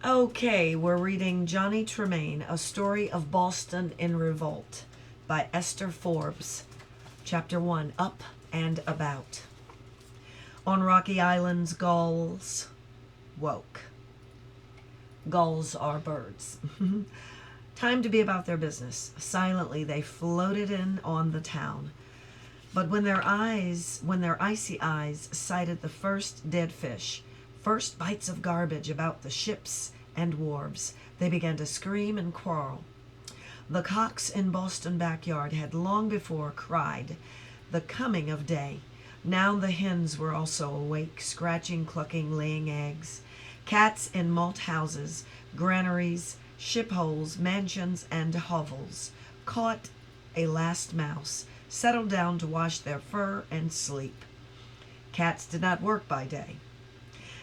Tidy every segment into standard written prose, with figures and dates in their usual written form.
Okay, we're reading Johnny Tremain, A Story of Boston in Revolt by Esther Forbes. Chapter 1, Up and About. On rocky islands, gulls woke. Gulls are birds. Time to be about their business. Silently they floated in on the town. But when their icy eyes sighted the first dead fish, first bites of garbage about the ships and wharves, they began to scream and quarrel. The cocks in Boston backyard had long before cried the coming of day. Now the hens were also awake, scratching, clucking, laying eggs. Cats in malt houses, granaries, ship holes, mansions, and hovels caught a last mouse, settled down to wash their fur and sleep. Cats did not work by day.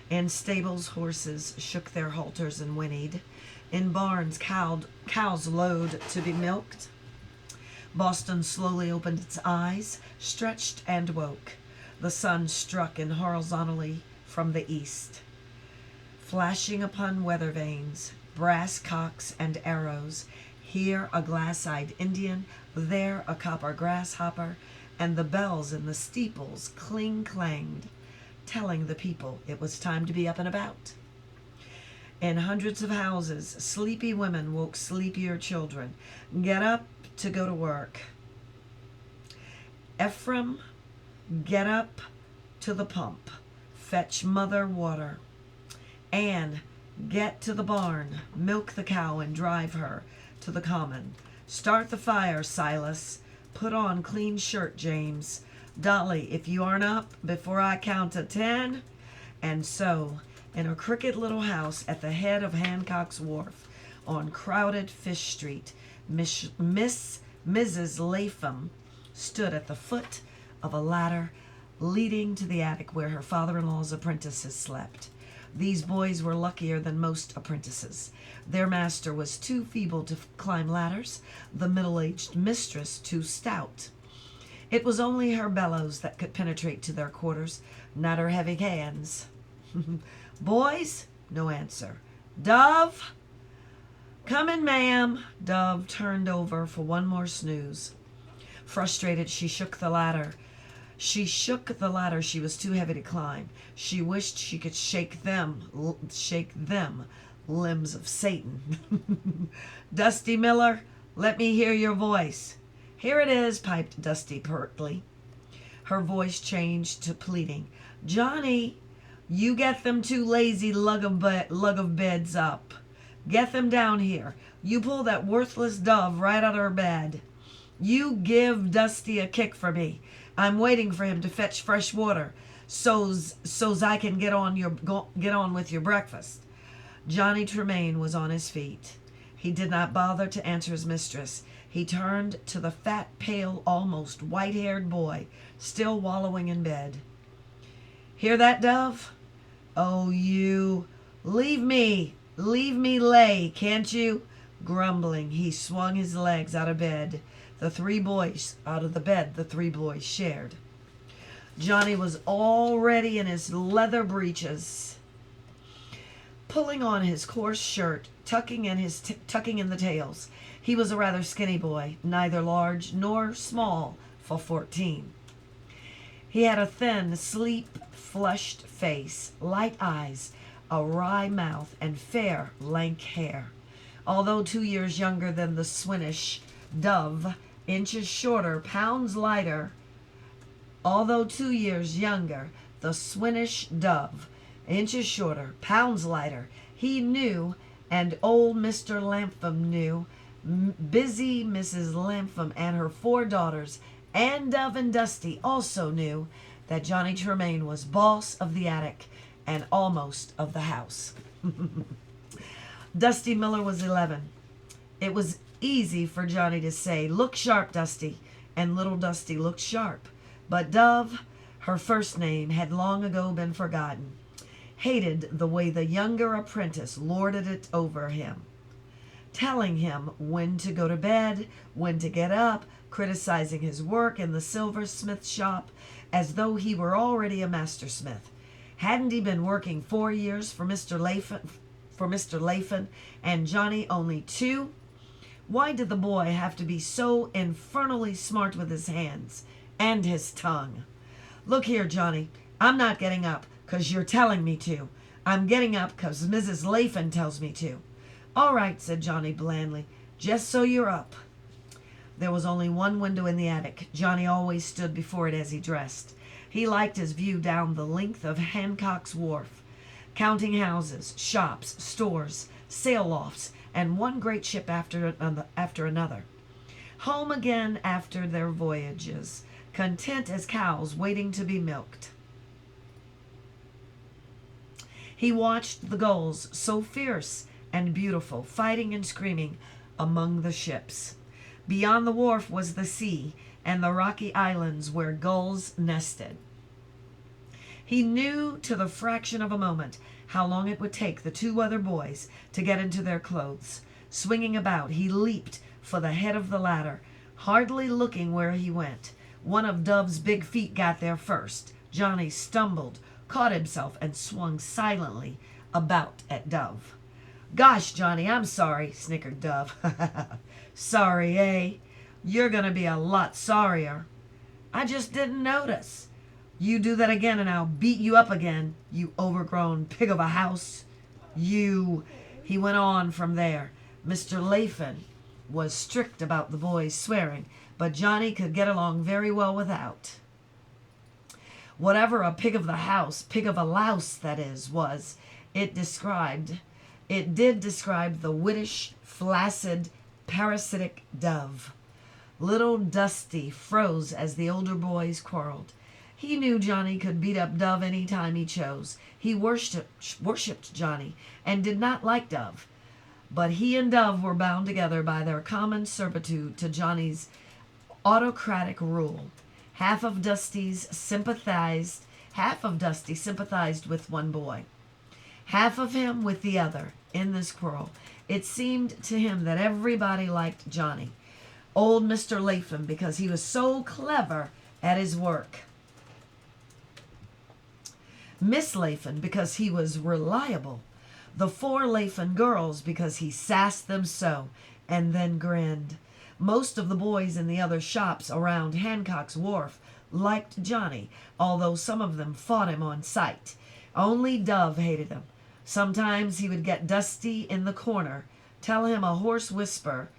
In stables, horses shook their halters and whinnied. In barns, cows lowed to be milked. Boston slowly opened its eyes, stretched, and woke. The sun struck in horizontally from the east, flashing upon weather vanes, brass cocks and arrows. Here a glass-eyed Indian, there a copper grasshopper, and the bells in the steeples cling-clanged, telling the people it was time to be up and about. In hundreds of houses, sleepy women woke sleepier children. Get up to go to work. Ephraim, get up to the pump. Fetch mother water. Anne, get to the barn. Milk the cow and drive her to the common. Start the fire, Silas. Put on clean shirt, James. Dolly, if you aren't up before I count to 10. And so, in a crooked little house at the head of Hancock's Wharf on crowded Fish Street, Mrs. Lapham stood at the foot of a ladder leading to the attic where her father-in-law's apprentices slept. These boys were luckier than most apprentices. Their master was too feeble to climb ladders, the middle-aged mistress too stout. It was only her bellows that could penetrate to their quarters, not her heavy hands. Boys? No answer. Dove? Comin', ma'am. Dove turned over for one more snooze. Frustrated, she shook the ladder. She was too heavy to climb. She wished she could shake them, limbs of Satan. Dusty Miller, let me hear your voice. Here it is, piped Dusty pertly. Her voice changed to pleading. Johnny, you get them two lazy lug of beds up. Get them down here. You pull that worthless Dove right out of her bed. You give Dusty a kick for me. I'm waiting for him to fetch fresh water, so's I can get on with your breakfast. Johnny Tremain was on his feet. He did not bother to answer his mistress. He turned to the fat, pale, almost white-haired boy, still wallowing in bed. Hear that, Dove? Oh, you, leave me lay, can't you? Grumbling, he swung his legs out of bed. The three boys shared. Johnny was already in his leather breeches, pulling on his coarse shirt, tucking in the tails. He was a rather skinny boy, neither large nor small for 14. He had a thin, sleep-flushed face, light eyes, a wry mouth, and fair, lank hair. Although 2 years younger than the Swinish Dove, inches shorter, pounds lighter. Although 2 years younger, the Swinish Dove, inches shorter, pounds lighter. He knew, and old Mr. Lapham knew, busy Mrs. Lapham and her 4 daughters, and Dove and Dusty also knew that Johnny Tremain was boss of the attic and almost of the house. Dusty Miller was 11. It was easy for Johnny to say, "Look sharp, Dusty," and little Dusty looked sharp. But Dove, her first name, had long ago been forgotten, hated the way the younger apprentice lorded it over him, telling him when to go to bed, when to get up, criticizing his work in the silversmith shop as though he were already a master smith. Hadn't he been working 4 years for Mr. for Mr. Lapham and Johnny only 2? Why did the boy have to be so infernally smart with his hands and his tongue? Look here, Johnny, I'm not getting up 'cause you're telling me to. I'm getting up 'cause Mrs. Lapham tells me to. All right, said Johnny blandly, just so you're up. There was only one window in the attic. Johnny always stood before it as he dressed. He liked his view down the length of Hancock's Wharf, counting houses, shops, stores, sail lofts, and one great ship after another. Home again after their voyages, content as cows waiting to be milked. He watched the gulls, so fierce and beautiful, fighting and screaming among the ships. Beyond the wharf was the sea and the rocky islands where gulls nested. He knew to the fraction of a moment how long it would take the 2 other boys to get into their clothes. Swinging about, he leaped for the head of the ladder, hardly looking where he went. One of Dove's big feet got there first. Johnny stumbled, caught himself, and swung silently about at Dove. Gosh, Johnny, I'm sorry, snickered Dove. Sorry, eh? You're going to be a lot sorrier. I just didn't notice. You do that again and I'll beat you up again, you overgrown pig of a house. You... He went on from there. Mr. Lapham was strict about the boys swearing, but Johnny could get along very well without. Whatever a pig of the house, pig of a louse, that is, was, it did describe the whitish, flaccid, parasitic Dove. Little Dusty froze as the older boys quarreled. He knew Johnny could beat up Dove any time he chose. He worshipped Johnny and did not like Dove. But he and Dove were bound together by their common servitude to Johnny's autocratic rule. Half of Dusty sympathized with one boy, half of him with the other. In this quarrel, it seemed to him that everybody liked Johnny, old Mr. Lapham, because he was so clever at his work. Miss Lapham because he was reliable. The 4 Lapham girls because he sassed them so, and then grinned. Most of the boys in the other shops around Hancock's Wharf liked Johnny, although some of them fought him on sight. Only Dove hated him. Sometimes he would get Dusty in the corner, tell him in a hoarse whisper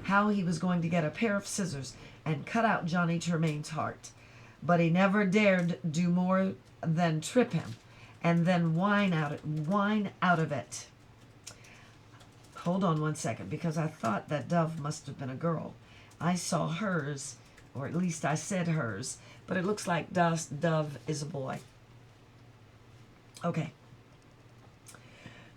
how he was going to get a pair of scissors and cut out Johnny Tremain's heart. But he never dared do more than trip him and then whine out of it. Hold on one second, because I thought that Dove must have been a girl. I saw hers, or at least I said hers, but it looks like Dove is a boy. Okay.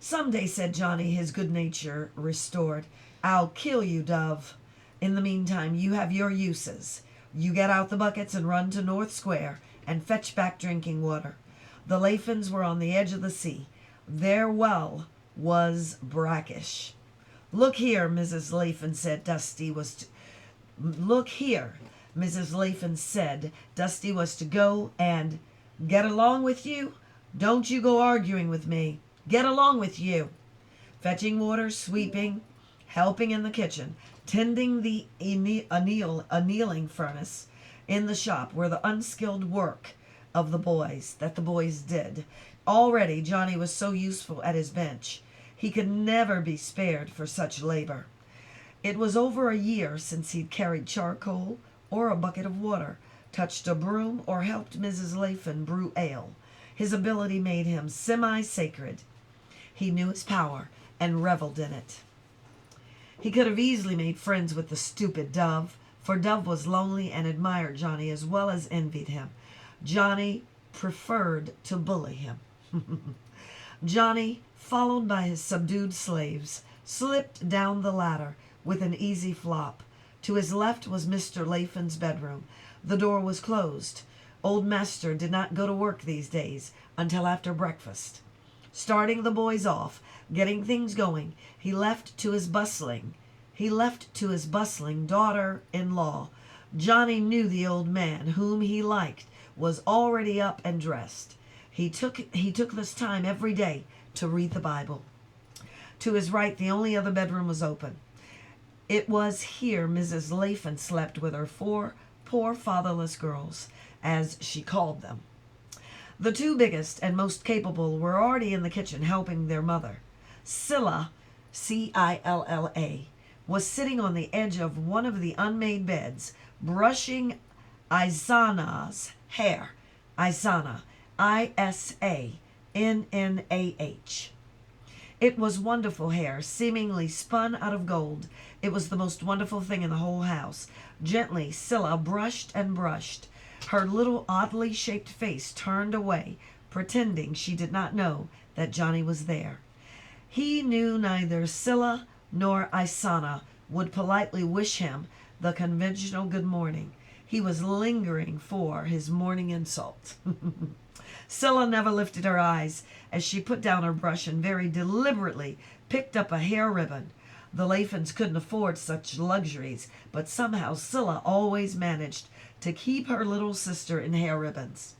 Someday, said Johnny, his good nature restored, I'll kill you, Dove. In the meantime, you have your uses. You get out the buckets and run to North Square and fetch back drinking water. The Laphams were on the edge of the sea. Their well was brackish. Look here, Mrs. Lapham said Dusty was to go and get along with you. Don't you go arguing with me. Get along with you. Fetching water, sweeping, helping in the kitchen, tending the annealing furnace in the shop were the unskilled work of the boys did. Already Johnny was so useful at his bench. He could never be spared for such labor. It was over a year since he'd carried charcoal or a bucket of water, touched a broom, or helped Mrs. Lapham brew ale. His ability made him semi-sacred. He knew his power and reveled in it. He could have easily made friends with the stupid Dove, for Dove was lonely and admired Johnny as well as envied him. Johnny preferred to bully him. Johnny, followed by his subdued slaves, slipped down the ladder with an easy flop. To his left was Mr. Lapham's bedroom. The door was closed. Old Master did not go to work these days until after breakfast. Starting the boys off, getting things going, he left to his bustling daughter-in-law. Johnny knew the old man, whom he liked, was already up and dressed. He took this time every day to read the Bible. To his right, the only other bedroom was open. It was here Mrs. Lapham slept with her 4 poor fatherless girls, as she called them. The 2 biggest and most capable were already in the kitchen helping their mother. Cilla, Cilla, was sitting on the edge of one of the unmade beds, brushing Isana's hair. Isana, Isannah. It was wonderful hair, seemingly spun out of gold. It was the most wonderful thing in the whole house. Gently, Cilla brushed and brushed, her little oddly shaped face turned away, pretending she did not know that Johnny was there. He knew neither Cilla nor Isana would politely wish him the conventional good morning. He was lingering for his morning insult. Cilla never lifted her eyes as she put down her brush and very deliberately picked up a hair ribbon. The Laphams couldn't afford such luxuries, but somehow Cilla always managed to keep her little sister in hair ribbons.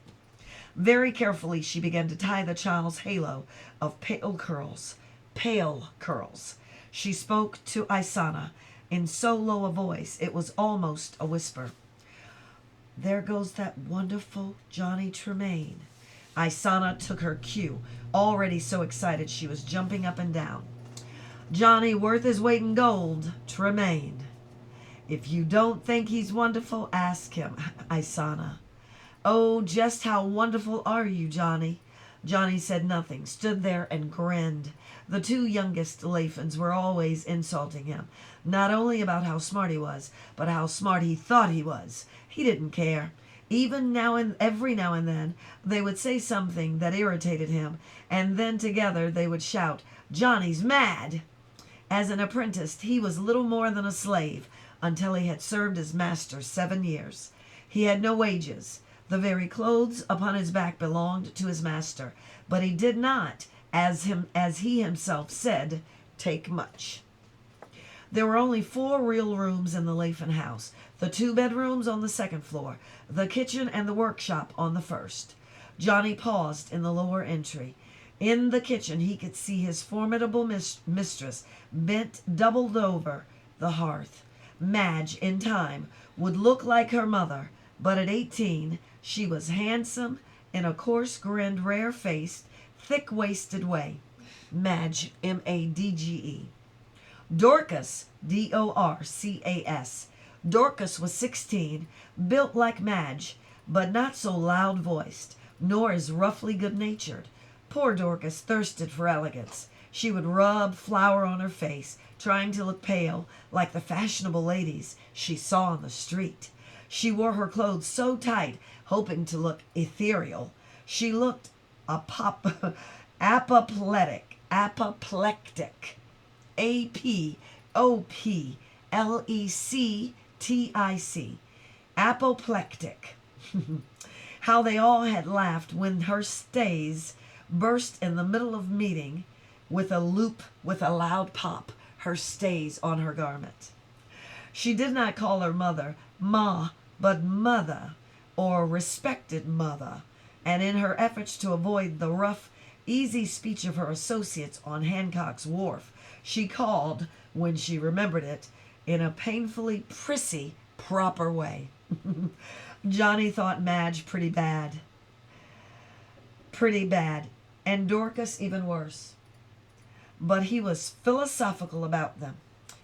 Very carefully she began to tie the child's halo of pale curls. Pale curls. She spoke to Isana in so low a voice it was almost a whisper. "There goes that wonderful Johnny Tremain." Isana took her cue, already so excited she was jumping up and down. "Johnny worth his weight in gold, Tremain. If you don't think he's wonderful, ask him, Isana." "Oh, just how wonderful are you, Johnny?" Johnny said nothing, stood there and grinned. The 2 youngest Laphams were always insulting him, not only about how smart he was, but how smart he thought he was. He didn't care. Even every now and then, they would say something that irritated him, and then together they would shout, "Johnny's mad!" As an apprentice, he was little more than a slave until he had served his master 7 years. He had no wages. The very clothes upon his back belonged to his master, but he did not, as he himself said, take much. There were only 4 real rooms in the Lapham house, the 2 bedrooms on the 2nd floor, the kitchen and the workshop on the 1st. Johnny paused in the lower entry. In the kitchen he could see his formidable mistress bent doubled over the hearth. Madge, in time, would look like her mother, but at 18 she was handsome in a coarse-grinned, rare-faced, thick-waisted way. Madge, Madge. Dorcas, Dorcas. Dorcas was 16, built like Madge, but not so loud-voiced, nor as roughly good-natured. Poor Dorcas thirsted for elegance. She would rub flour on her face, trying to look pale, like the fashionable ladies she saw on the street. She wore her clothes so tight, hoping to look ethereal. She looked apoplectic. Apoplectic. Apoplectic. How they all had laughed when her stays burst in the middle of meeting with a loud pop, her stays on her garment. She did not call her mother Ma, but mother, or respected mother, and in her efforts to avoid the rough, easy speech of her associates on Hancock's Wharf, she called, when she remembered it, in a painfully prissy, proper way. Johnny thought Madge pretty bad, and Dorcas even worse. But he was philosophical about them.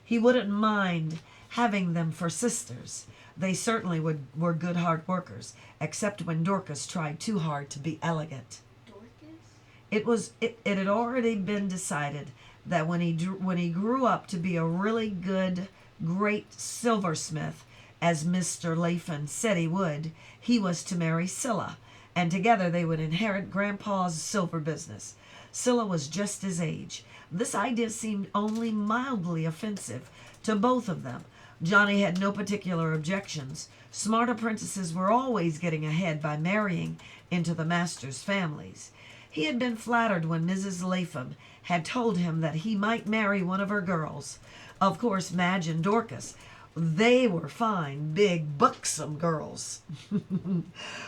He wouldn't mind having them for sisters. They certainly were good hard workers, except when Dorcas tried too hard to be elegant. Dorcas? It had already been decided that when he grew up to be a really good, great silversmith, as Mr. Lapham said he would, he was to marry Cilla, and together they would inherit Grandpa's silver business. Cilla was just his age. This idea seemed only mildly offensive to both of them. Johnny had no particular objections. Smart apprentices were always getting ahead by marrying into the master's families. He had been flattered when Mrs. Lapham had told him that he might marry one of her girls. Of course, Madge and Dorcas, they were fine, big, buxom girls,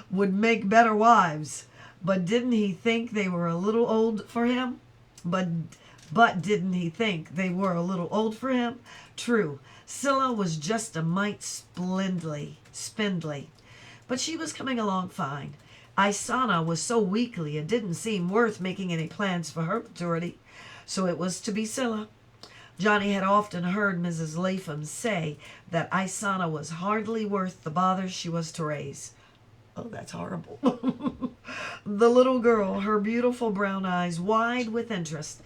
would make better wives. But didn't he think they were a little old for him? But didn't he think they were a little old for him? True, Scylla was just a mite spindly, but she was coming along fine. Isana was so weakly it didn't seem worth making any plans for her maturity, so it was to be Scylla. Johnny had often heard Mrs. Lapham say that Isana was hardly worth the bother she was to raise. Oh, that's horrible. The little girl, her beautiful brown eyes wide with interest,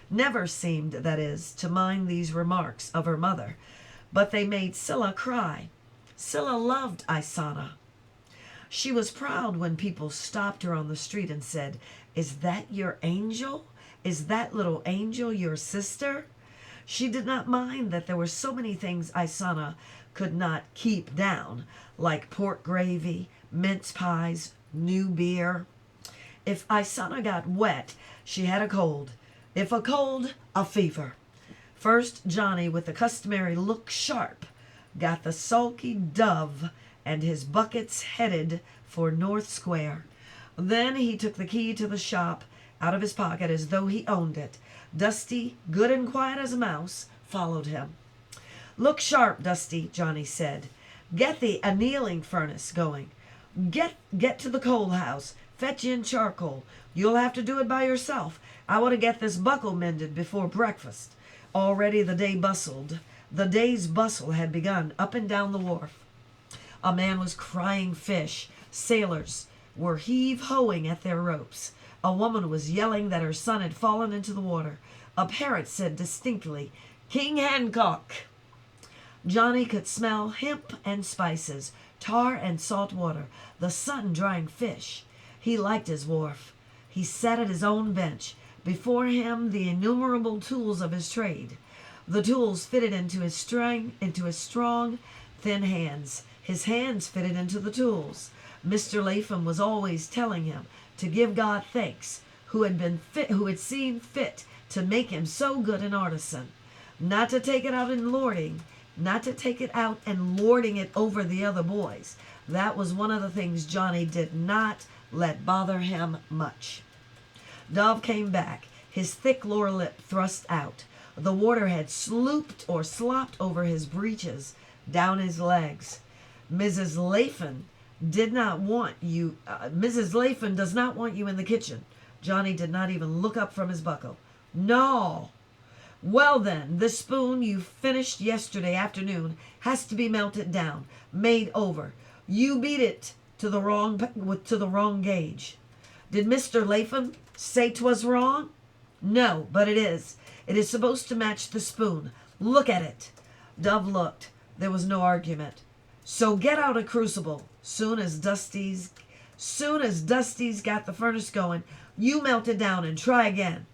never seemed, that is, to mind these remarks of her mother, but they made Scylla cry. Scylla loved Isana. She was proud when people stopped her on the street and said, "Is that your angel? Is that little angel your sister?" She did not mind that there were so many things Isana could not keep down, like pork gravy, mince pies, new beer. If Isana got wet, she had a cold. If a cold, a fever. First, Johnny, with the customary look sharp, got the sulky Dove and his buckets headed for North Square. Then he took the key to the shop out of his pocket as though he owned it. Dusty, good and quiet as a mouse, followed him. "Look sharp, Dusty," Johnny said. "Get the annealing furnace going. Get to the coal house. Fetch in charcoal. You'll have to do it by yourself. I want to get this buckle mended before breakfast." Already the day bustled. The day's bustle had begun up and down the wharf. A man was crying fish. Sailors were heave-hoing at their ropes. A woman was yelling that her son had fallen into the water. A parrot said distinctly, "King Hancock." Johnny could smell hemp and spices, tar and salt water, the sun drying fish. He liked his wharf. He sat at his own bench. Before him the innumerable tools of his trade. The tools fitted into his strong, thin hands. His hands fitted into the tools. Mr. Lapham was always telling him to give God thanks, who had seen fit to make him so good an artisan, not to take it out and lording it over the other boys. That was one of the things Johnny did not let bother him much. Dove came back, his thick lower lip thrust out. The water had slooped or slopped over his breeches, down his legs. Mrs. Lapham does not want you in the kitchen." Johnny did not even look up from his buckle. "No." "Well then, the spoon you finished yesterday afternoon has to be melted down, made over. You beat it to the wrong gauge." "Did Mr. Lapham say 'twas wrong?" "No, but it is. It is supposed to match the spoon. Look at it." Dove looked. There was no argument. "So get out a crucible. Soon as Dusty's got the furnace going, you melt it down and try again."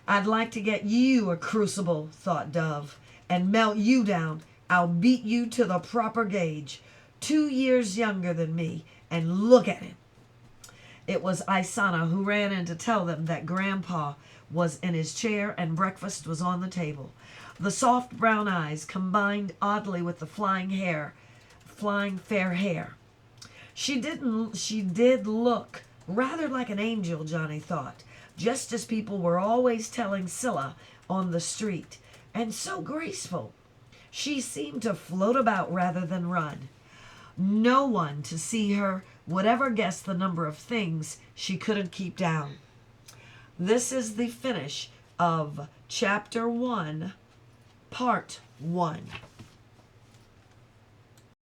"I'd like to get you a crucible," thought Dove, "and melt you down. I'll beat you to the proper gauge. 2 years younger than me, and look at him." It was Isana who ran in to tell them that Grandpa was in his chair and breakfast was on the table. The soft brown eyes combined oddly with the flying fair hair. She did look rather like an angel, Johnny thought, just as people were always telling Scylla on the street, and so graceful. She seemed to float about rather than run. No one to see her would ever guess the number of things she couldn't keep down. This is the finish of Chapter 1, Part 1.